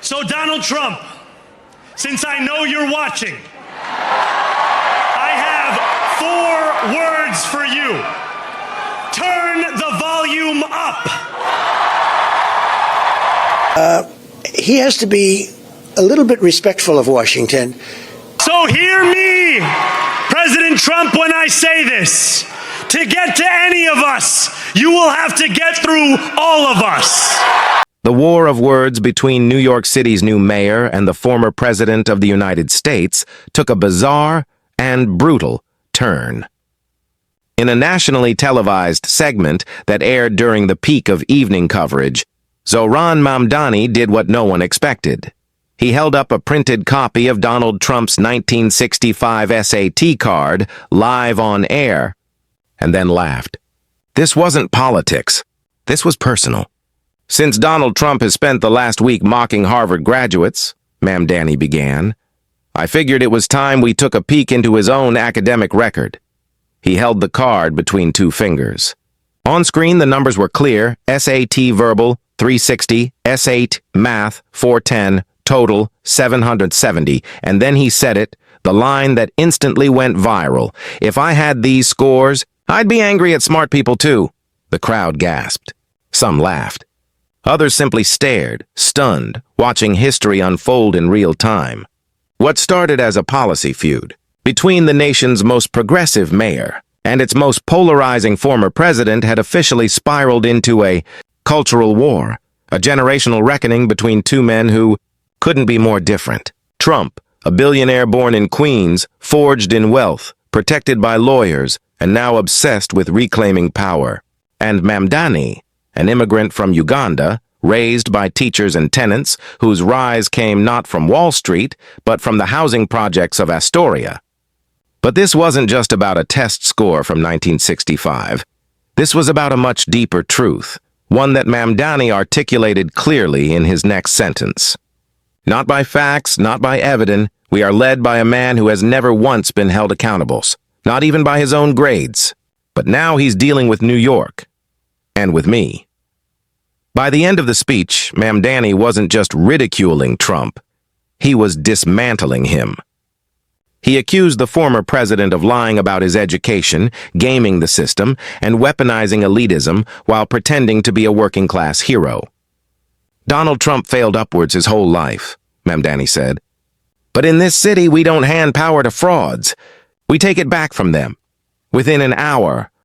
So Donald Trump, since I know you're watching, I have 4 words for you. Turn the volume up. He has to be a little bit respectful of Washington. So hear me, President Trump, when I say this. To get to any of us, you will have to get through all of us. The war of words between New York City's new mayor and the former president of the United States took a bizarre and brutal turn. In a nationally televised segment that aired during the peak of evening coverage, Zohran Mamdani did what no one expected. He held up a printed copy of Donald Trump's 1965 SAT card live on air, and then laughed. This wasn't politics. This was personal. Since Donald Trump has spent the last week mocking Harvard graduates, Mamdani began, I figured it was time we took a peek into his own academic record. He held the card between 2 fingers. On screen, the numbers were clear: SAT verbal, 360, S8 math, 410, total, 770, and then he said it, the line that instantly went viral. If I had these scores, I'd be angry at smart people too. The crowd gasped. Some laughed. Others simply stared, stunned, watching history unfold in real time. What started as a policy feud between the nation's most progressive mayor and its most polarizing former president had officially spiraled into a cultural war, a generational reckoning between 2 men who couldn't be more different. Trump, a billionaire born in Queens, forged in wealth, protected by lawyers, and now obsessed with reclaiming power. And Mamdani, an immigrant from Uganda, raised by teachers and tenants, whose rise came not from Wall Street, but from the housing projects of Astoria. But this wasn't just about a test score from 1965. This was about a much deeper truth, one that Mamdani articulated clearly in his next sentence. Not by facts, not by evidence, we are led by a man who has never once been held accountable, not even by his own grades. But now he's dealing with New York. And with me. By the end of the speech, Mamdani wasn't just ridiculing Trump. He was dismantling him. He accused the former president of lying about his education, gaming the system, and weaponizing elitism while pretending to be a working-class hero. Donald Trump failed upwards his whole life, Mamdani said. But in this city, we don't hand power to frauds. We take it back from them. Within an hour,